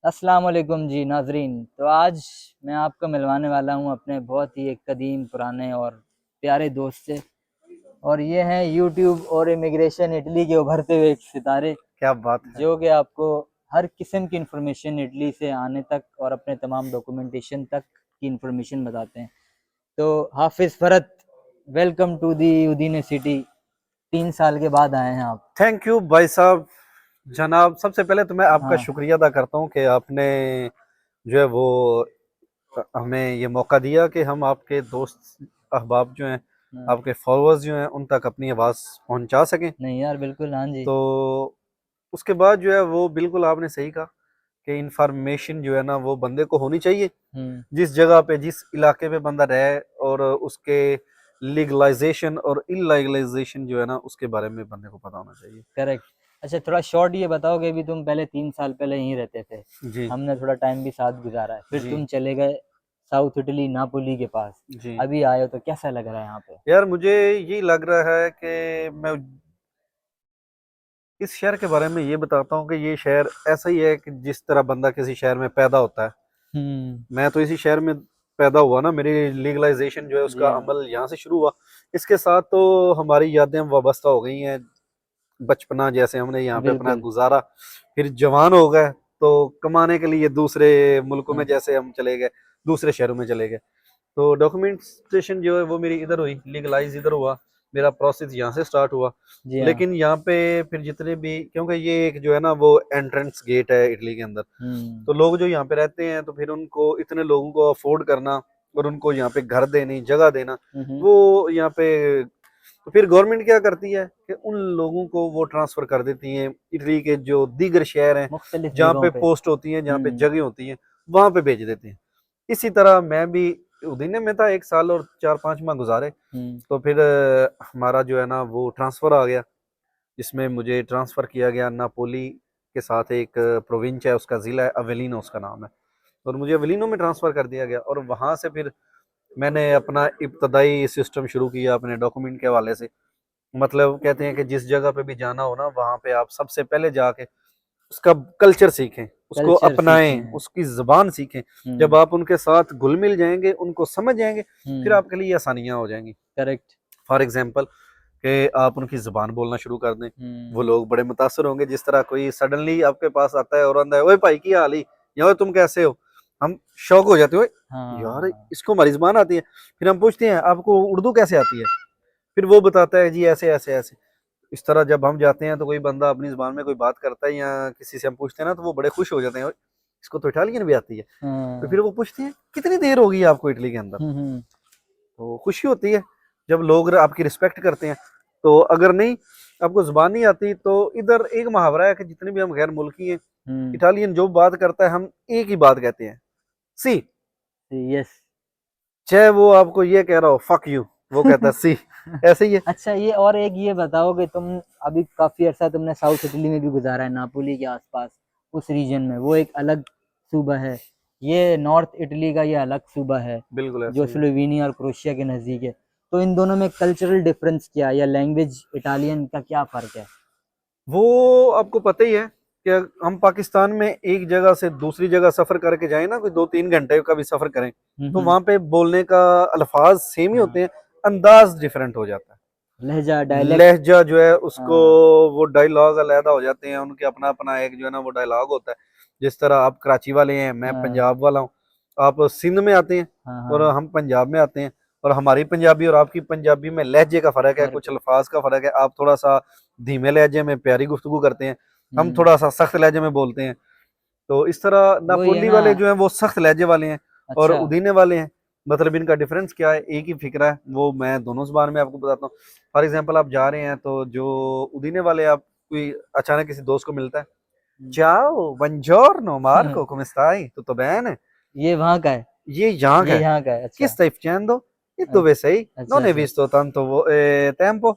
अस्सलाम वालेकुम जी नाजरीन। तो आज मैं आपको मिलवाने वाला हूं अपने बहुत ही एक कदीम पुराने और प्यारे दोस्त से। और ये हैं यूट्यूब और इमिग्रेशन इटली के उभरते हुए एक सितारे, क्या बात है। जो कि आपको हर किस्म की इंफॉर्मेशन इटली से आने तक और अपने तमाम डॉक्यूमेंटेशन तक की इंफॉर्मेशन बताते हैं। तो हाफिज फरत, वेलकम टू दी उदीने सिटी। 3 साल के बाद आए हैं आप। थैंक यू भाई साहब। जनाब, सबसे पहले तो मैं आपका हाँ। शुक्रिया अदा करता हूँ कि आपने जो है वो हमें ये मौका दिया कि हम आपके दोस्त अहबाब जो हैं, हाँ। आपके फॉलोअर्स जो हैं, उन तक अपनी आवाज़ पहुंचा सकें। नहीं यार, बिल्कुल, हाँ जी। तो उसके बाद जो है वो बिल्कुल आपने सही कहा कि इंफॉर्मेशन जो है ना वो बंदे को होनी चाहिए। हम्म। जिस जगह पे, जिस इलाके पे बंदा रहे, और उसके लीगलाइजेशन और इलीगलाइजेशन जो है ना उसके बारे में बंदे को पता होना चाहिए। करेक्ट। अच्छा, थोड़ा शॉर्ट ये बताओ कि अभी तुम पहले 3 साल पहले यहीं रहते थे। जी हमने थोड़ा टाइम भी साथ गुजारा है, फिर जी तुम चले गए साउथ इटली नापोली के पास। जी। अभी आए हो तो कैसा लग रहा है यहाँ पे? यार, मुझे ये लग रहा है कि मैं इस शहर के बारे में ये बताता हूँ कि ये शहर ऐसा ही है कि जिस तरह बंदा किसी शहर में पैदा होता है। हम्म। मैं तो इसी शहर में पैदा हुआ ना, मेरी लीगलाइजेशन जो है जी उसका हाँ। अमल यहाँ से शुरू हुआ। इसके साथ तो हमारी यादें वाबस्ता हो गई हैं। बचपना जैसे हमने यहाँ पे अपना बिल्कुल। गुजारा, फिर जवान हो गए तो कमाने के लिए दूसरे मुल्कों में हाँ। जैसे हम चले गए, दूसरे शहरों में चले गए। तो डॉक्यूमेंटेशन जो है वो मेरी इधर हुई, लीगलाइज इधर हुआ, मेरा प्रोसेस यहाँ से स्टार्ट हुआ। जी हाँ। लेकिन यहाँ पे फिर जितने भी, क्योंकि ये एक जो है ना वो एंट्रेंस गेट है इटली के अंदर, हम्म। तो लोग जो यहाँ पे रहते हैं तो फिर उनको, इतने लोगों को अफोर्ड करना और उनको यहाँ पे घर देनी, जगह देना, हम्म। वो यहाँ पे, तो फिर गवर्नमेंट क्या करती है कि उन लोगों को वो ट्रांसफर कर देती है इटली के जो दीगर शहर हैं, मुख्तलिफ जहाँ जगहों पे पे। पोस्ट होती हैं, जहाँ पे हम्म। जगह होती हैं, वहां पे भेज देते हैं। इसी तरह मैं भी उदीने में था, 1 साल और 4-5 माह गुजारे। हम्म। तो फिर हमारा जो है ना वो ट्रांसफर आ गया, जिसमें मुझे ट्रांसफर किया गया नापोली के साथ, एक प्रोविंस है, उसका जिला है अवेलिनो, उसका नाम है। और मुझे अवेलिनो में ट्रांसफर कर दिया गया, और वहां से फिर मैंने अपना इब्तदाई सिस्टम शुरू किया अपने डॉक्यूमेंट के हवाले से। मतलब कहते हैं कि जिस जगह पे भी जाना हो ना, वहां पे आप सबसे पहले जाके उसका कल्चर सीखें, उसको कल्चर अपनाएं, सीखें। उसकी जबान सीखें। जब हम्म। आप उनके साथ घुल मिल जाएंगे, उनको समझ जाएंगे, फिर हम्म। आपके लिए आसानियां हो जाएंगी। करेक्ट। फॉर एग्जाम्पल कि आप उनकी जबान बोलना शुरू कर दें, वो हम्म। लोग बड़े मुतासर होंगे। जिस तरह कोई सडनली आपके पास आता है और आंदा है, ओए भाई की हाल ही, या ओए तुम कैसे हो, हम शौक हो जाते हो, "ओए, यार हाँ। इसको हमारी जबान आती है।" फिर हम पूछते हैं आपको उर्दू कैसे आती है, फिर वो बताता है जी ऐसे ऐसे ऐसे। इस तरह जब हम जाते हैं तो कोई बंदा अपनी ज़ुबान में कोई बात करता है या किसी से हम पूछते हैं ना, तो वो बड़े खुश हो जाते हैं, "ओए, इसको तो इटालियन भी आती है।" तो हाँ। फिर वो पूछते हैं कितनी देर हो गई है आपको इटली के अंदर। हम्म। तो खुशी होती है जब लोग आपकी रिस्पेक्ट करते हैं। तो अगर नहीं, आपको ज़ुबान नहीं आती, तो इधर एक मुहावरा है कि जितने भी हम गैर मुल्की हैं, हम्म। इटालियन जो बात करता है हम एक ही बात कहते हैं, सी। यस। चाहे वो आपको ये कह रहा हो फक यू, वो कहता है सी। ऐसे ही है। अच्छा, ये और एक ये बताओ कि तुम अभी काफी अर्सा तुमने साउथ इटली में भी गुजारा है, नापोली के आसपास उस रीजन में, वो एक अलग सूबा है। ये नॉर्थ इटली का ये अलग सूबा है, बिल्कुल जो ऐसे ही है। स्लोवेनिया और क्रोएशिया के नज़दीक है। तो इन दोनों में कल्चरल डिफरेंस क्या है, या लैंग्वेज इटालियन का क्या फ़र्क है? वो आपको पता ही है कि हम पाकिस्तान में एक जगह से दूसरी जगह सफर करके जाए ना, कोई 2-3 घंटे का भी सफर करें, तो हम्म। वहां पे बोलने का अल्फाज सेम ही हाँ। होते हैं, अंदाज डिफरेंट हो जाता है। लहजा, डायलेक्ट। लहजा जो है उसको, हाँ। वो डायलॉग अलहदा हो जाते हैं उनके, अपना अपना एक जो है ना वो डायलॉग होता है। जिस तरह आप कराची वाले हैं, मैं हाँ। पंजाब वाला हूँ, आप सिंध में आते हैं हाँ। और हाँ। हम पंजाब में आते हैं, और हमारी पंजाबी और आपकी पंजाबी में लहजे का फ़र्क है, फर्क कुछ है। अल्फाज का फ़र्क है। आप थोड़ा सा धीमे लहजे में प्यारी गुफ्तगू करते हैं, हम हम्म। थोड़ा सा सख्त लहजे में बोलते हैं। तो इस तरह वही है नापोली ना। वाले जो हैं वो सख्त लहजे वाले हैं, और अच्छा। उदीने वाले हैं। मतलब इनका डिफरेंस क्या है, एक ही फिक्रा है, वो मैं दोनों ज़ुबान में आपको बताता हूँ। फॉर एग्जांपल, आप जा रहे हैं तो जो उदीने वाले, आप कोई अचानक किसी दोस्त को मिलता है, चाओ बंजोरनो Marco come stai tutto bene, ये वहाँ का है। ये यहाँ का ये है। यहाँ का है, Chi अच्छा। stai facendo? E dove अच्छा। sei? अच्छा। Non hai अच्छा। visto tanto tempo?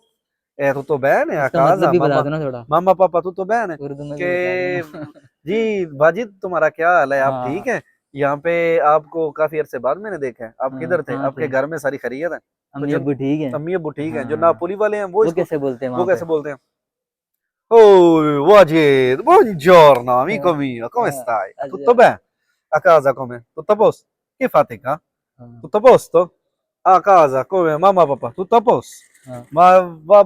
Tutto bene a इसका मतलब casa? भी बता Mamma, दो ना थोड़ा। mamma पापा tutto bene? उर्दू में भी बता के देना। जी वाजिद, तुम्हारा क्या हाल है, आप ठीक हाँ। हैं? यहाँ पे आपको काफी अरसे बाद मैंने देखा है, आप हाँ, किधर थे, कहाँ आपके थे? घर में सारी खैरियत है? तो अम्मी जो अब्बू ठीक है। अम्मी अब्बू ठीक है, जो हाँ। नापोली वाले हैं वो वो इसको, कैसे बोलते हैं वो वहाँ पे? कैसे बोलते हैं? Oh, Wajid, buongiorno, amico mio, come Ah, stai? ah, Tutto bene? A casa come? Tutto a posto? Che fatica? ah, Tutto a posto? A casa come? Mamma, papà, tutto a posto? ah। Ma va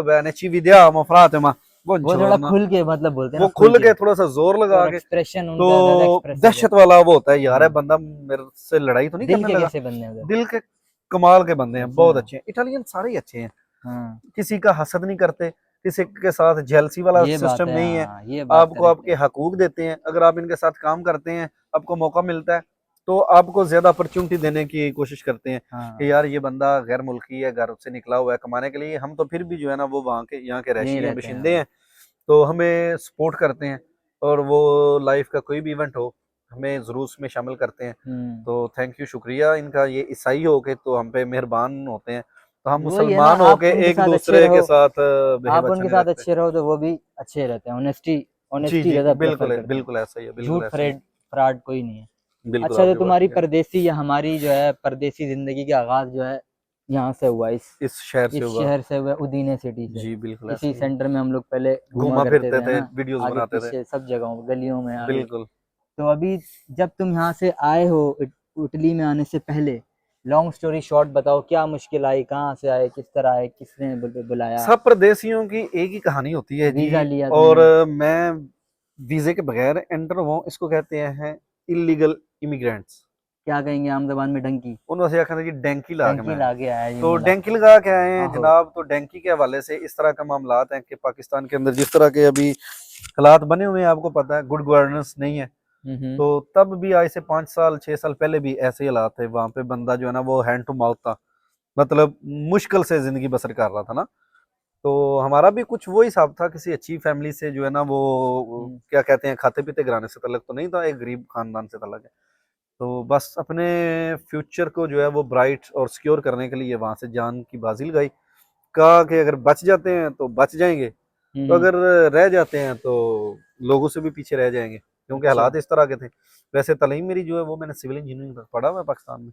bene, ci vediamo, frate, ma वो थोड़ा buongiorno। खुल के मतलब बोलते हैं ना, वो खुल खुल के। के थोड़ा सा जोर तो लगा और के, एक्सप्रेशन उनका ज्यादा तो एक्सप्रेसिव है। दहशत वाला वो होता है यार, है हाँ। बंदा मेरे से लड़ाई तो नहीं दिल करने के लगा। कैसे बंदे हैं उधर? दिल के कमाल के बंदे हैं, बहुत अच्छा। अच्छे हैं, इटालियन सारे ही अच्छे हैं। हाँ, किसी का हसद नहीं करते, किसी के साथ जेलसी वाला ये बात सिस्टम है, नहीं है। हाँ, ये बात आपको करेक्ट आपके है। हकूक देते हैं, अगर आप इनके साथ काम करते हैं, आपको मौका मिलता है, तो आपको ज्यादा अपॉर्चुनिटी देने की कोशिश करते हैं कि हाँ, यार ये बंदा गैर मुल्की है, घर से निकला हुआ है कमाने के लिए, हम तो फिर भी जो है ना वो वहाँ के यहाँ के यहीं रहशी हैं, रहते हैं, बशिंदे हाँ। हैं, तो हमें सपोर्ट करते हैं, और वो लाइफ का कोई भी इवेंट हो हमें ज़रूर उसमें शामिल करते हैं। हम्म। तो थैंक यू, शुक्रिया इनका, ये ईसाई हो के तो हम पे मेहरबान होते हैं, तो हम वही है ना, मुसलमान हो आप के उनके एक साथ अच्छे दूसरे के रहो, साथ बिहेव आप अच्छा उनके नहीं साथ रखते। अच्छे रहो तो वो भी अच्छे रहते हैं। ऑनेस्टी, जी ऑनेस्टी जी, ज्यादा प्रेफर बिल्कुल है, करते हैं। बिल्कुल ऐसा ही है, बिल्कुल झूठ ऐसा ही है। फ्रेड फ्रॉड कोई नहीं है। बिल्कुल अच्छा, तो आपकी बात तुम्हारी ठीक है। परदेसी या हमारी जो है परदेसी जिंदगी का आगाज जो है यहाँ से हुआ, इस शहर से इस हुआ। शहर से हुआ, उदीने सिटी से। जी बिल्कुल इसी ऐसा ही है। सेंटर में हम लोग पहले घूमा घूमा करते थे, फिरते है थे, ना, वीडियोस आगे बनाते थे। पीछे सब जगहों गलियों में आगे। बिल्कुल। तो अभी जब तुम यहाँ से आए हो इटली में आने से पहले, लॉन्ग स्टोरी शॉर्ट बताओ, क्या मुश्किल आई, कहाँ से आए, किस तरह आए, किसने बुलाया, सब परदेशियों की एक ही कहानी होती है वीजा जी। लिया और तुमने? मैं वीजे के बगैर एंटर हुआ हूँ, इसको कहते हैं इलीगल इमिग्रेंट्स। क्या कहेंगे आम जबान में, डंकी? उन्होंने आखा था जी डैंकी ला के डंकी मैं आया। लाके आया जी तो मुला। डैंकी लगा के आए हैं आहो। जनाब, तो डैंकी के हवाले से इस तरह का मामलात हैं कि पाकिस्तान के अंदर जिस तरह के अभी हालात बने हुए हैं, आपको पता है, गुड गवर्नेंस नहीं है। हम्म। तो तब भी आज से 5 साल 6 साल पहले भी ऐसे ही हालात थे, वहां पे बंदा जो है ना वो हैंड टू माउथ था, मतलब मुश्किल से जिंदगी बसर कर रहा था ना। तो हमारा भी कुछ वो हिसाब था, किसी अच्छी फैमिली से जो है ना वो हम्म। क्या कहते हैं, खाते पीते घराने से तल्लक तो नहीं था, एक गरीब खानदान से तल्लक है। तो बस अपने फ्यूचर को जो है वो ब्राइट और सिक्योर करने के लिए वहां से जान की बाजी लगाई, कहा कि अगर बच जाते हैं तो बच जाएंगे, तो हम्म। अगर रह जाते हैं तो लोगों से भी पीछे रह जाएंगे, क्योंकि अच्छा। हालात इस तरह के थे। वैसे तालीम मेरी जो है वो मैंने सिविल इंजीनियरिंग तक पढ़ा हुआ है पाकिस्तान में।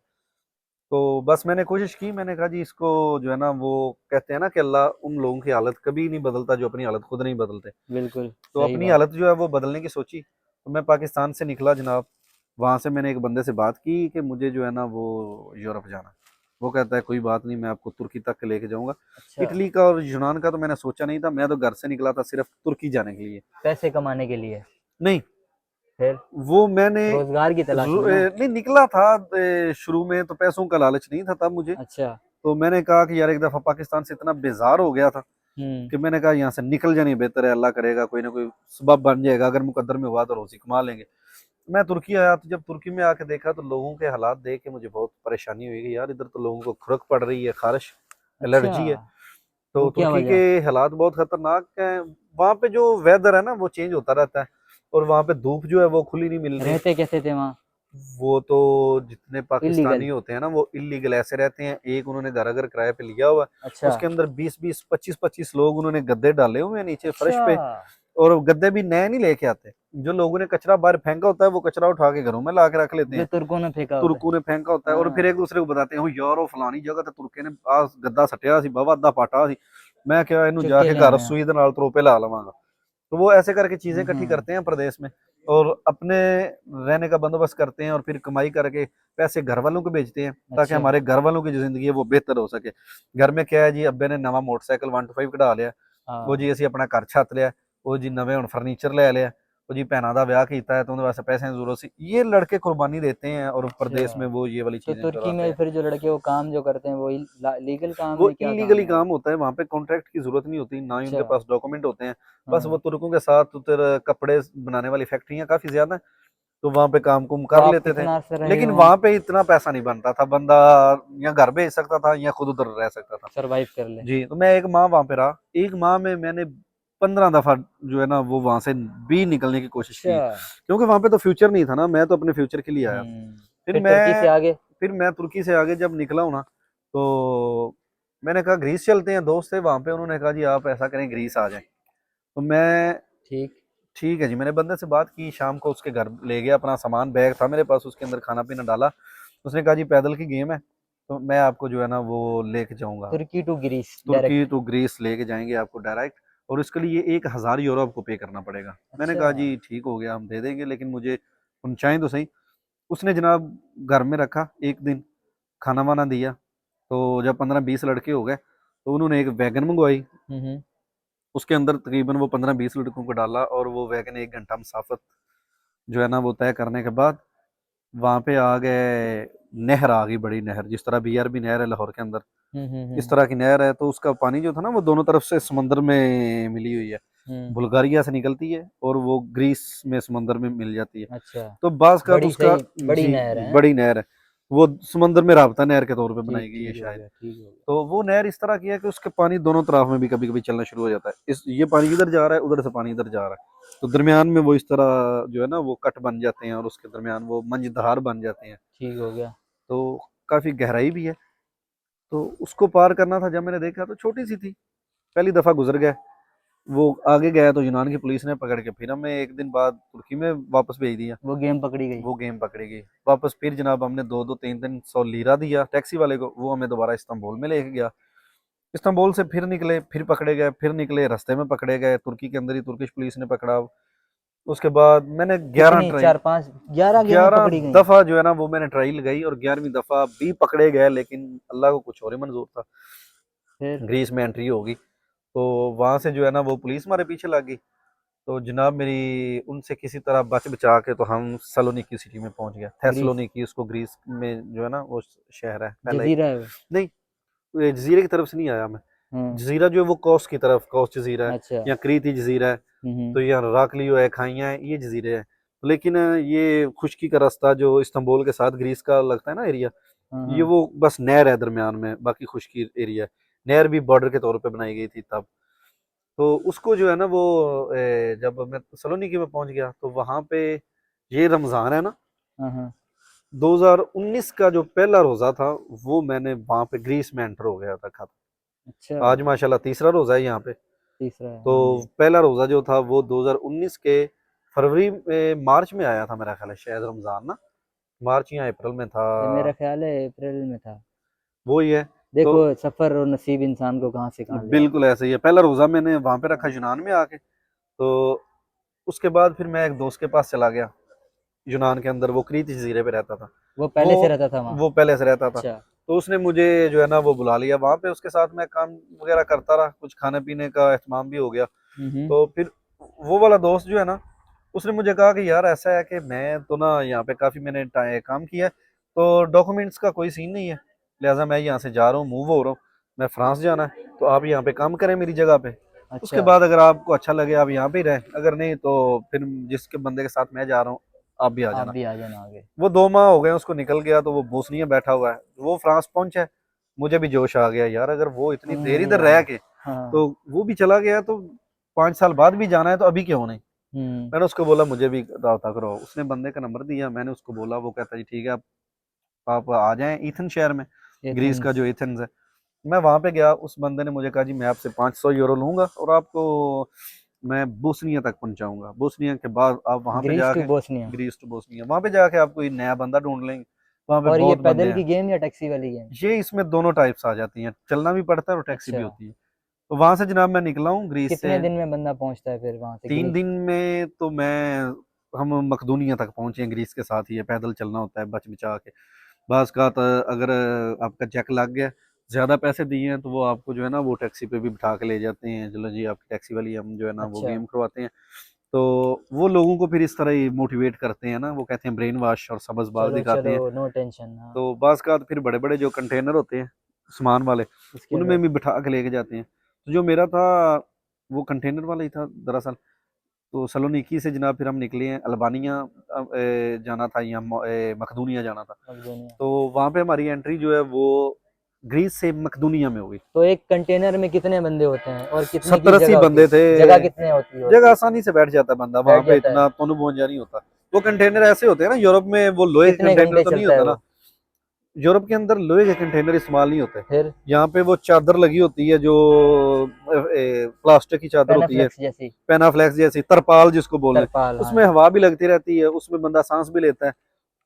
तो बस मैंने कोशिश की, मैंने कहा जी इसको जो है ना वो कहते हैं ना कि अल्लाह उन लोगों की हालत कभी नहीं बदलता जो अपनी हालत खुद नहीं बदलते। बिल्कुल तो सही अपनी बात। हालत जो है वो बदलने की सोची, तो मैं पाकिस्तान से निकला जनाब। वहाँ से मैंने एक बंदे से बात की कि मुझे जो है ना वो यूरोप जाना है। वो कहता है कोई बात नहीं, मैं आपको तुर्की तक के लेके जाऊंगा। अच्छा, इटली का और यूनान का तो मैंने सोचा नहीं था, मैं तो घर से निकला था सिर्फ तुर्की जाने के लिए। पैसे कमाने के लिए? नहीं, फिर वो मैंने रोजगार की तलाश में ना? नहीं निकला था। शुरू में तो पैसों का लालच नहीं था तब मुझे। अच्छा। तो मैंने कहा कि यार एक दफ़ा पाकिस्तान से इतना बेजार हो गया था हम्म। कि मैंने कहा यहाँ से निकल जानी बेहतर है, अल्लाह करेगा कोई ना कोई सबब बन जाएगा, अगर मुकद्दर में हुआ तो रोजी कमा लेंगे। मैं तुर्की आया, तो जब तुर्की में आके देखा तो लोगों के हालात देख के मुझे बहुत परेशानी हुई कि यार इधर तो लोगों को खुरक पड़ रही है, खारिश, अच्छा, एलर्जी है। तो वो क्या तुर्की के वजह? हालात बहुत खतरनाक हैं। वहाँ पे जो वेदर है ना वो चेंज होता रहता है, और वहाँ पे धूप जो है वो खुली नहीं मिल रही। रहते कैसे थे वहाँ? वो तो जितने इलीगल? पाकिस्तानी होते हैं ना वो इलीगल ऐसे रहते हैं। एक उन्होंने घर अगर किराए पे लिया हुआ है, अच्छा। उसके अंदर 20-20 25-25 लोग उन्होंने गद्दे डाले हुए हैं नीचे फर्श अच्छा। पे, और गद्दे भी नए नहीं लेके आते। जो लोगों ने कचरा बाहर फेंका होता है वो कचरा उठा के घरों में ला के रख लेते जो हैं, तुर्कों ने फेंका होता है। तुर्कों ने फेंका होता है, और फिर एक हाँ। दूसरे को बताते हैं यार वो फलानी जगह ते तुर्के ने आ गद्दा सटिया सी बाबा अद्धा पाटा सी, मैं क्या इन्हू चुੱਕ ਕੇ जाके घर ਲਿਆਉਣੇ ਆ। सूई दे नाल तरोपे ला लवांगा। तो वो ऐसे करके चीजें इकट्ठी हम्म। करते हैं प्रदेश में, और अपने रहने का बंदोबस्त करते हैं, और फिर कमाई करके पैसे घर वालों को भेजते हैं ताकि अच्छा। हमारे घर वालों की जो जिंदगी है वो बेहतर हो सके। घर में क्या है जी, अब्बे ने नवा मोटरसाइकिल 125 कढ़ा लिया, वो जी हाँ। ਅਸੀਂ अपना घर छत लिया, वो जी नवे ਹੁਣ फर्नीचर ले लिया, वो जी भैनों का ब्याह किया है तो उन्हें वास्ते पैसे की जरूरत सी। ये लड़के कुर्बानी देते हैं और प्रदेश में अच्छा, वो ये वाली तो चीजें तुर्की कराते में हैं। फिर जो लड़के वो काम जो करते हैं वो लीगल काम वो है, क्या काम इलीगली है वो? काम होता है, वहाँ पे कॉन्ट्रैक्ट की जरूरत नहीं होती, ना ही अच्छा। उनके पास डॉक्यूमेंट होते हैं। बस वो हाँ। तुर्कों के साथ उधर कपड़े बनाने वाली फैक्ट्रियाँ काफी ज्यादा हैं, तो वहाँ पे काम कुम तो कर आप लेते थे। कितना अर्सा रहे लेकिन हो वहाँ वहाँ? पे इतना पैसा नहीं बनता था, बंदा या घर भेज सकता था या खुद उधर रह सकता था। सरवाइव कर ले? जी, तो मैं 1 माह वहाँ पे रहा। 1 माह में मैंने 15 दफा जो है ना वो वहाँ से भी निकलने की कोशिश अच्छा। की, क्योंकि वहाँ पे तो फ्यूचर नहीं था ना, मैं तो अपने फ्यूचर के लिए आया था। फिर फिर तुर्की से मैं आगे? फिर मैं तुर्की से आगे जब निकला हूँ ना, तो मैंने कहा ग्रीस चलते हैं, दोस्त थे वहाँ पे, उन्होंने कहा जी आप ऐसा करें ग्रीस आ जाएं। तो मैं ठीक। ठीक है जी, मैंने बंदे से बात की, शाम को उसके घर ले गया, अपना सामान बैग था मेरे पास, उसके अंदर खाना पीना डाला। उसने कहा जी पैदल की गेम है, तो मैं आपको जो है ना वो लेके जाऊंगा, तुर्की टू ग्रीस तुर्की डायरेक्ट? टू ग्रीस लेके जाएंगे आपको डायरेक्ट। और इसके लिए 1000 यूरो आपको पे करना पड़ेगा। मैंने कहा अच्छा। जी ठीक हो गया, हम दे देंगे, लेकिन मुझे पहुँचाएँ तो सही। उसने जनाब घर में रखा, एक दिन खाना-वाना दिया, तो जब 15-20 लड़के हो गए, तो उन्होंने एक वैगन मँगवाई, हम्म। उसके अंदर तकरीबन वो 15-20 लड़कों को डाला और वो वैगन 1 घंटा मसाफ़त जो है ना वो तय करने के बाद वहाँ पे आ गए, नहर आ गई, बड़ी नहर, जिस तरह बीआरबी नहर है लाहौर के अंदर, इस हम्म। तरह की नहर है। तो उसका पानी जो था ना वो दोनों तरफ से समंदर में मिली हुई है, हम्म। बुल्गारिया से निकलती है और वो ग्रीस में समंदर में मिल जाती है। अच्छा। तो बाज़ का तो बड़ी उसका, सही बड़ी जी, नहर है। बड़ी नहर है, वो समंदर में राबता नहर के तौर पे ठीक बनाई गई है ठीक हो शायद। गया, ठीक हो गया। तो वो नहर इस तरह की है कि उसके पानी दोनों तरफ में भी कभी-कभी चलना शुरू हो जाता है। इस ये पानी इधर जा रहा है, उधर से पानी इधर जा रहा है। तो दरमियान में वो इस तरह जो है ना वो कट बन जाते हैं और उसके दरमियान वो मंझधार बन जाते हैं। ठीक हो गया। तो काफ़ी गहराई भी है। तो उसको पार करना था, जब मैंने देखा तो छोटी-सी थी। पहली दफ़ा गुज़र गए। वो आगे गया तो यूनान की पुलिस ने पकड़ के फिर हमें 1 दिन बाद तुर्की में वापस भेज दिया। वो गेम पकड़ी गई। वो गेम पकड़ी गई। वापस फिर जनाब हमने 2-2 3-3 100 लीरा दिया टैक्सी वाले को, वो हमें दोबारा इस्तांबुल में लेके गया। इस्तांबुल से फिर निकले, फिर पकड़े गए, फिर निकले, रास्ते में पकड़े गए, तुर्की के अंदर ही तुर्किश पुलिस ने पकड़ा। उसके बाद मैंने 11 कितनी, ट्राई, 4 5 11 गेमें 11 पकड़ी गई? दफ़ा जो है ना वो मैंने ट्राई लगाई और 11वीं दफ़ा भी पकड़े गए, लेकिन अल्लाह को कुछ और ही मंज़ूर था। फिर? ग्रीस में एंट्री होगी, तो वहाँ से जो है ना वो पुलिस हमारे पीछे लग गई। तो जनाब मेरी उनसे किसी तरह बच-बचा के तो हम सलोनिकी सिटी में पहुँच गए। ग्रीस? थेसलोनिकी उसको ग्रीस में जो है ना वो शहर है पहले। जजीरा है वो? नहीं, ये जज़ीरे की तरफ से नहीं आया मैं। हम्म। जज़ीरा जो है वो कॉस की तरफ, कॉस जज़ीरा है अच्छा। या क्रीती जज़ीरा है। हम्म। तो यहाँ राकलियो है, खाइयाँ हैं, ये जज़ीरे हैं। लेकिन ये खुश्की का रास्ता जो इस्तांबुल के साथ ग्रीस का लगता है ना एरिया, ये हाँ। वो बस नहर है दरमियान में, बाकी खुश्की एरिया है। नहर भी बॉर्डर के तौर पे बनाई गई थी तब। तो उसको जो है ना वो जब मैं सलोनिकी में पहुंच गया तो वहां पे ये रमज़ान है ना, हाँ हाँ। 2019 का जो पहला रोज़ा था वो मैंने वहां पे ग्रीस में एंटर हो गया था खा। अच्छा। आज माशाल्लाह तीसरा रोज़ा है यहाँ पे। तीसरा है, तो हाँ जी। पहला रोज़ा जो था वो 2019 के फरवरी में, मार्च में आया था मेरा ख्याल है, शायद रमज़ान ना, मार्च या अप्रैल में था। ये मेरा ख्याल है अप्रैल में था। वो ही है। तो देखो सफर और नसीब इंसान को कहाँ से कहाँ ले आते बिल्कुल ऐसे ही है, पहला रोज़ा मैंने वहां पे रखा हैं। यूनान में आके। तो उसके बाद फिर मैं एक दोस्त के पास चला गया यूनान के अंदर, वो क्रीत जजीरे पे रहता था। वो वो पहले से रहता था वहाँ? वो पहले से रहता था। अच्छा। तो उसने मुझे जो है ना वो बुला लिया वहाँ पे, उसके साथ मैं काम वगैरह करता रहा, कुछ खाने पीने का एहतमाम भी हो गया। हम्म। तो फिर वो वाला दोस्त जो है ना, उसने मुझे कहा कि यार ऐसा है कि मैं तो ना यहाँ पे काफ़ी मैंने काम किया है, तो डॉक्यूमेंट्स का कोई सीन नहीं है, लिहाजा मैं यहाँ से जा रहा हूँ, मूव हो रहा हूँ, मैं फ्रांस जाना है, तो आप यहाँ पे काम करें मेरी जगह पे। उसके अच्छा। बाद अगर आपको अच्छा लगे आप यहाँ पे ही रहें, अगर नहीं तो फिर जिसके बंदे के साथ मैं जा रहा हूँ आप भी आ आप जाना। भी आ जाना आगे। वो 2 माह हो गए उसको निकल गया, तो वो बोस्निया बैठा हुआ है, वो फ्रांस पहुंचा है। मुझे भी जोश आ गया यार, अगर वो इतनी हमें देर भी इधर रह आना। के हाँ। तो वो भी चला गया, तो 5 साल बाद भी जाना है तो अभी क्यों नहीं। हम्म। मैंने उसको बोला मुझे भी राब्ता करो, उसने बंदे का नंबर दिया, मैंने उसको बोला, वो कहता जी ठीक है आप आ जाएं ईथन शहर में, ग्रीस का एथेंस। जो एथेंस है। मैं वहां पे गया, उस बंदे ने मुझे कहा जी मैं आपसे 500 यूरो लूंगा और आपको मैं बोस्निया तक पहुंचाऊंगा, बोस्निया के बाद आप वहां पे ग्रीस टू जाके, बोस्निया? ग्रीस टू बोस्निया, वहां पे जाके आप कोई नया बंदा ढूंढ लेंगे, वहां पे और ये बहुत बंदे पैदल हैं। की गेम या टैक्सी वाली गेम? ये इसमें दोनों टाइप्स आ जाती हैं, चलना भी पड़ता है और टैक्सी भी अच्छा। होती है। तो वहां से जनाब मैं निकला हूँ ग्रीस से। कितने दिन में बंदा पहुंचता है फिर वहां से 3 दिन ग्रीस? में तो हम मकदूनिया तक पहुंचे, ग्रीस के साथ ही है, पैदल चलना होता है बच बचा के। बास का अगर आपका चेक लग गया, ज़्यादा पैसे दिए हैं, तो वो आपको जो है ना वो टैक्सी पे भी बिठा के ले जाते हैं, चलो जी आपकी टैक्सी वाली हम जो है ना वो अच्छा। गेम करवाते हैं। तो वो लोगों को फिर इस तरह ही मोटिवेट करते हैं ना, वो कहते हैं ब्रेन वॉश और सब्ज़बाज चलो दिखाते चलो, हैं। No tension. हाँ। तो बास का फिर बड़े बड़े जो कंटेनर होते हैं सामान वाले, उसके उनमें अंदर? भी बिठा के लेके जाते हैं। तो जो मेरा था वो कंटेनर वाला ही था दरअसल। तो सलोनिकी से जनाब फिर हम निकले हैं अल्बानिया, जाना था या मकदूनिया जाना था। मकदूनिया? तो वहाँ पे हमारी एंट्री जो है वो ग्रीस से मकदूनिया में हो गई। तो एक कंटेनर में कितने बंदे होते हैं और कितने की 70-80 जगह होती बंदे है? थे। जगह कितने जगह होती है? आसानी से बैठ जाता है बंदा, वहाँ बैठ पे जाता है? इतना तनु बोझा नहीं होता। वो कंटेनर ऐसे होते हैं ना, यूरोप में वो लोहे के कितने कंटेनर घंटे तो नहीं चलता है होता ना, वो? यूरोप के अंदर लोहे के कंटेनर इस्तेमाल नहीं होते। फिर? यहाँ पे वो चादर लगी होती है जो प्लास्टिक की चादर होती है, पेनाफ्लेक्स जैसी? पेनाफ्लेक्स जैसी, तरपाल जिसको बोल रहे हैं, तरपाल, हाँ उसमें जी। हवा भी लगती रहती है, उसमें बंदा सांस भी लेता है,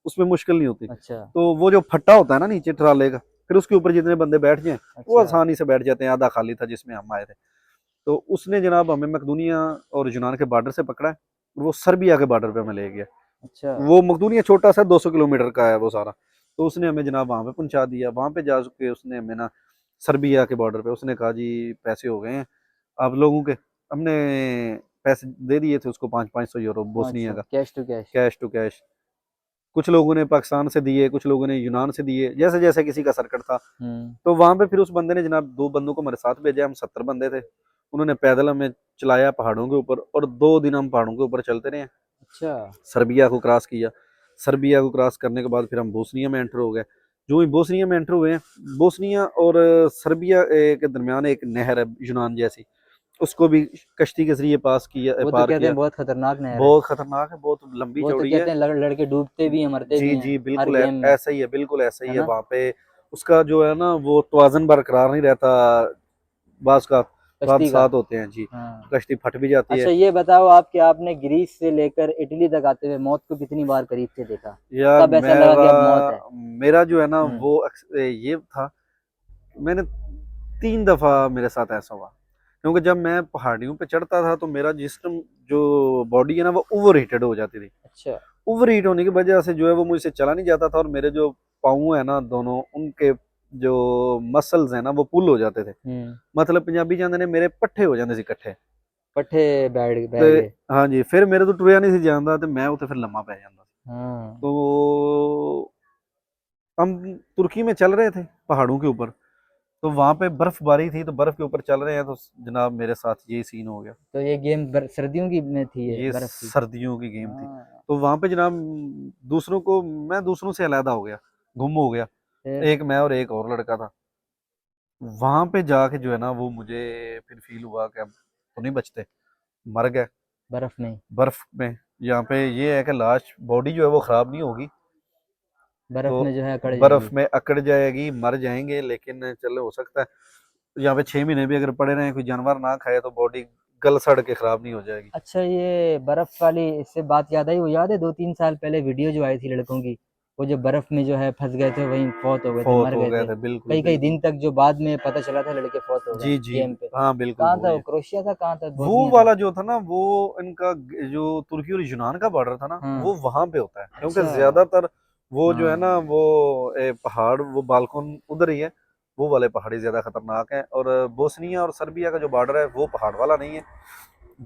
उसमें मुश्किल नहीं होती। अच्छा। तो वो जो फट्टा होता है ना नीचे ट्राले का, फिर उसके ऊपर जितने बंदे बैठ जाएं वो अच्छा। आसानी से बैठ जाते हैं। आधा खाली था जिसमें हम आए थे। तो उसने जनाब हमें मकदूनिया और यूनान के बॉर्डर से पकड़ा है, और वो सर्बिया के बॉर्डर पे हमें ले गया। अच्छा। वो मकदूनिया छोटा सा 200 किलोमीटर का है वो सारा, तो उसने हमें जनाब वहाँ पे पहुंचा दिया। वहाँ पे जा के उसने हमें ना सर्बिया के बॉर्डर पे उसने कहा जी पैसे हो गए हैं आप लोगों के। हमने पैसे दे दिए थे उसको 500-500 यूरो बोस्निया अच्छा, का, cash to cash. Cash to cash. कुछ लोगों ने पाकिस्तान से दिए, कुछ लोगों ने यूनान से दिए, जैसे जैसे किसी का सर्कट था। हम्म। तो वहां पे फिर उस बंदे ने जनाब 2 बंदों को हमारे साथ भेजा, हम 70 बंदे थे। उन्होंने पैदल हमें चलाया पहाड़ों के ऊपर, और 2 दिन हम पहाड़ों के ऊपर चलते रहे। अच्छा। सर्बिया को क्रॉस किया। सर्बिया को क्रॉस करने के बाद फिर हम बोस्निया में एंटर हो गए। जो ही बोस्निया में एंटर हुए हैं, बोस्निया और सर्बिया के दरमियान एक नहर है यूनान जैसी, उसको भी कश्ती के जरिए पास किया, वो तो पार कहते किया। हैं बहुत खतरनाक नहर है। बहुत खतरनाक है, बहुत लंबी वो तो चौड़ी है। कहते हैं लड़के डूबते भी हैं, मरते भी जी हैं जी हर बिल्कुल गेम में, ऐसा ही है, बिल्कुल ऐसा है ही है। ना। वहाँ पे उसका जो है ना वो तवाज़ुन बरकरार नहीं रहता, बास का कश्ती का। हादसात होते हैं जी, हाँ। कश्ती फट भी जाती है। अच्छा ये बताओ आप कि आपने ग्रीस से लेकर इटली तक आते हुए मौत को कितनी बार करीब से देखा? यार कब ऐसा लगा कि अब मौत है? मेरा जो है ना हम्म। वो ये था, मैंने 3 दफा मेरे साथ ऐसा हुआ। क्योंकि जब मैं पहाड़ियों पे चढ़ता था तो मेरा जिस्म जो बॉडी है ना वो ओवर हीटेड हो जाती थी। अच्छा। ओवर हीट होने की वजह से जो है वो मुझसे चला नहीं जाता था, और मेरे जो पाँव है ना दोनों, उनके जो मसल्स है ना वो पुल हो जाते थे। मतलब पंजाबी जाते ने मेरे पट्ठे हो जाते थे इकट्ठे। पट्ठे बैठ ते बैठ गए। हाँ जी, फिर मेरे तो टुरिया नहीं सी ਜਾਂਦਾ ਤੇ मैं ਉੱਥੇ फिर लम्मा पै ਜਾਂਦਾ। हाँ। तो हम तुर्की में चल रहे थे पहाड़ों के ऊपर, तो वहां पे बर्फबारी थी, तो बर्फ के ऊपर चल रहे हैं, तो जनाब मेरे साथ ये सीन हो गया। तो ये गेम सर्दियों की में थी, ये ये बर्फ की? सर्दियों की गेम थी। हाँ। तो वहां पे जनाब दूसरों को, मैं दूसरों से अलहदा हो गया, गुम हो गया। फिर? एक मैं और एक और लड़का था। वहां पे जाके जो है ना वो मुझे फिर फील हुआ कि अब तो नहीं बचते, मर गए बर्फ में? बर्फ में। यहाँ पे ये है कि लाश बॉडी जो है वो खराब नहीं होगी, बर्फ तो में जो है अकड़ बर्फ जाएगी। में अकड़ जाएगी, मर जाएंगे, लेकिन चलो हो सकता है यहाँ पे 6 महीने भी अगर पड़े रहे, कोई जानवर ना खाए, तो बॉडी गल सड़ के खराब नहीं हो जाएगी। अच्छा ये बर्फ वाली इससे बात याद आई, वो याद है 2-3 साल पहले वीडियो जो आई थी लड़कों की, वो जो बर्फ में जो है फंस गए थे, वहीं फौत हो गए थे, फौत मर हो गए गए थे। थे, बिल्कुल कई कई बिल्कुल। दिन तक जो बाद में पता चला था लड़के फौत हो गए जी जी गेम पे। हाँ बिल्कुल कहाँ वो था ही वो? है। क्रोशिया था? कहाँ था? वो बोस्निया था? वाला जो था ना वो इनका जो तुर्की और यूनान का बॉर्डर था ना हाँ। वो वहां पे होता है, क्योंकि अच्छा। ज्यादातर वो जो है ना हाँ। वो पहाड़, वो बालकोन उधर ही है। वो वाले पहाड़ी ज्यादा खतरनाक हैं, और बोस्निया और सर्बिया का जो बॉर्डर है वो पहाड़ वाला नहीं है।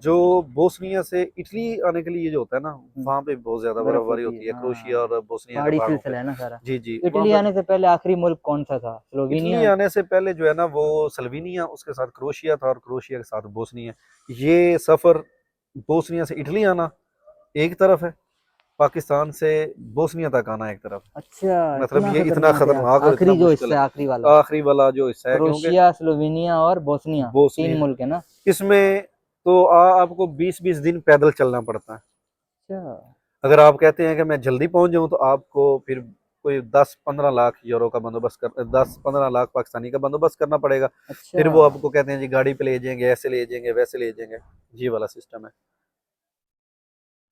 जो बोस्निया से इटली आने के लिए जो होता है ना, वहां पे बहुत ज्यादा बर्फ बर्फबारी होती है, होती है, क्रोशिया हाँ। और बोस्निया के पहाड़ी पहाड़ों पे। सिलसिला है ना सारा। जी जी वहां इटली पे। आने से पहले आखिरी मुल्क कौन सा था? Italy Slovenia? आने से पहले जो है ना वो स्लोवेनिया, उसके साथ क्रोशिया था, और क्रोशिया के साथ बोस्निया। ये सफर बोस्निया से इटली आना एक तरफ है, पाकिस्तान से बोस्निया तक आना एक तरफ है। अच्छा मतलब इतना ये इतना खतरनाक है। खतरनाक और इतना आखिरी जो मुश्किल हिस्सा है। है, आखिरी वाला। आखिरी वाला जो हिस्सा है, क्योंकि क्रोशिया, स्लोवेनिया और बोस्निया, 3 बोस्निया, मुल्क है ना? इसमें तो आपको 20-20 दिन पैदल चलना पड़ता है। अच्छा। अगर आप कहते हैं कि मैं जल्दी पहुंच जाऊं, तो आपको फिर कोई 10-15 लाख यूरो का बंदोबस्त कर, 10-15 लाख पाकिस्तानी का बंदोबस्त करना पड़ेगा। अच्छा। फिर वो आपको कहते हैं जी गाड़ी पे ले जाएंगे, ऐसे ले जाएंगे, वैसे ले जाएंगे। ये वाला सिस्टम है।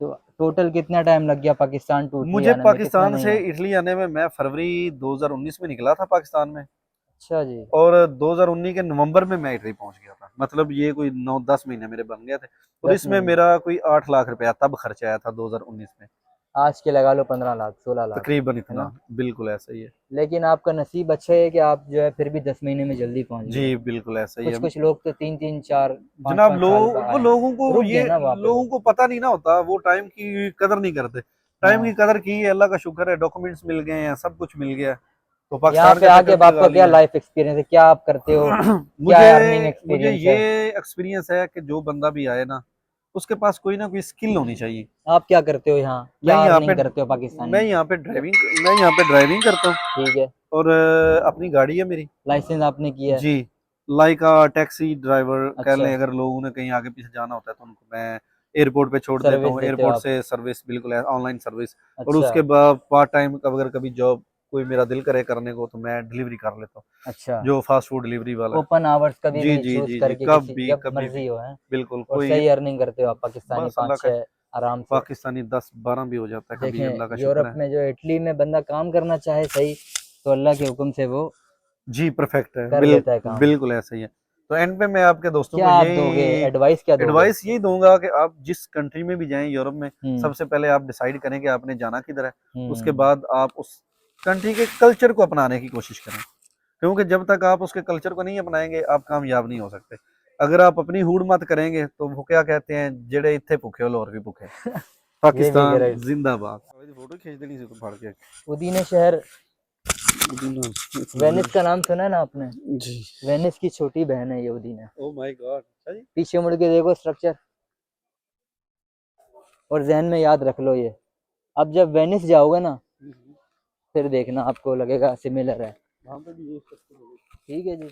तो टोटल कितना टाइम लग गया पाकिस्तान टू इटली मुझे आने में? कितने पाकिस्तान से महीने? इटली आने में, मैं फरवरी 2019 में निकला था पाकिस्तान में, अच्छा जी। और 2019 के नवंबर में मैं इटली पहुंच गया था। मतलब ये कोई 9-10 महीने मेरे बन गए थे, और 10 इसमें महीने मेरा कोई 8 लाख रुपया तब खर्च आया था 2019 में। आज के लगा लो 15 लाख 16 लाख, तकरीबन है इतना, ना? बिल्कुल ऐसा ही है। लेकिन आपका नसीब अच्छा है कि आप जो है फिर भी 10 महीने में जल्दी पहुंच जी गए। बिल्कुल ऐसा ही कुछ है कुछ लोग तो 3-3 4 पाँच जनाब। पाँच साल लोग बाद वो आए हैं, लोगों को रुक ये गए ना वहाँ पे लोगों वो। को पता नहीं ना होता, वो टाइम की कदर नहीं करते। टाइम की हाँ। कदर की है, अल्लाह का शुक्र है, डॉक्यूमेंट्स मिल गए हैं, सब कुछ मिल गया है, तो यहाँ पाकिस्तान पे के आके चक्कर अब भी लगा आपका क्या लिया है। लाइफ एक्सपीरियंस है? क्या आप करते हो? क्या मुझे अर्निंग मुझे एक्सपीरियंस ये है? एक्सपीरियंस है कि जो बंदा भी आए ना, उसके पास कोई ना कोई स्किल होनी चाहिए। आप क्या करते हो यहाँ? मैं क्या यहाँ पे अर्निंग करते हो मैं पाकिस्तानी? यहाँ पे ड्राइविंग मैं यहाँ पे ड्राइविंग करता हूँ, ठीक है। और अपनी गाड़ी है मेरी। लाइसेंस आपने किया है? जी, लाइक टैक्सी ड्राइवर कह अच्छा। लें। अगर लोगों ने कहीं आगे पीछे जाना होता है तो उनको मैं एयरपोर्ट पे छोड़ देता सर्विस हूँ, देते हो एयरपोर्ट आप? से सर्विस, बिल्कुल है, ऑनलाइन सर्विस। और अच्छा। उसके बाद पार्ट टाइम अगर कभी जॉब कोई मेरा दिल करे करने को, तो मैं डिलीवरी कर लेता हूँ, अच्छा। जो फास्ट फूड डिलीवरी वाला है। ओपन आवर्स कभी जी भी जी चूज जी जी, करके किसी जब कभी भी मर्जी हो, है? बिल्कुल और कोई, सही अर्निंग करते हो आप पाकिस्तानी, बस अल्लाह पाँच का, छः आराम से। पाकिस्तानी 10-12 भी हो जाता है कभी, अल्लाह का देखें शुक्र यूरोप है। में जो इटली में बंदा काम करना चाहे सही, तो अल्लाह के हुक्म से वो जी परफेक्ट है, कर लेता है काम। बिल्कुल ऐसा ही है। तो एंड पे मैं आपके दोस्तों क्या को आप दोगे यही एडवाइस, क्या दोगे? एडवाइस यही दूंगा कि आप जिस कंट्री में भी जाएं यूरोप में, हम्म सबसे पहले आप डिसाइड करें कि आपने जाना किधर है। उसके हम्म बाद आप उस कंट्री के कल्चर को अपनाने की कोशिश करें, क्योंकि जब तक आप उसके कल्चर को नहीं अपनाएंगे आप कामयाब नहीं हो सकते। अगर आप अपनी हुड़ मत करेंगे तो वो क्या कहते हैं, जेड़े इत्थे भूखे हो और भी भूखे। ये भी पाकिस्तान करेक्ट। जिंदाबाद। फोटो खींच देनी तो फाड़ के उदीने शहर, वेनिस का नाम सुना है ना आपने? जी। वेनिस की छोटी बहन है ये उदीना। Oh my God. पीछे मुड़ के देखो स्ट्रक्चर, और जहन में याद रख लो ये। अब जब वेनिस जाओगे ना फिर देखना आपको लगेगा सिमिलर है। वहाँ पे भी ये ठीक है जी।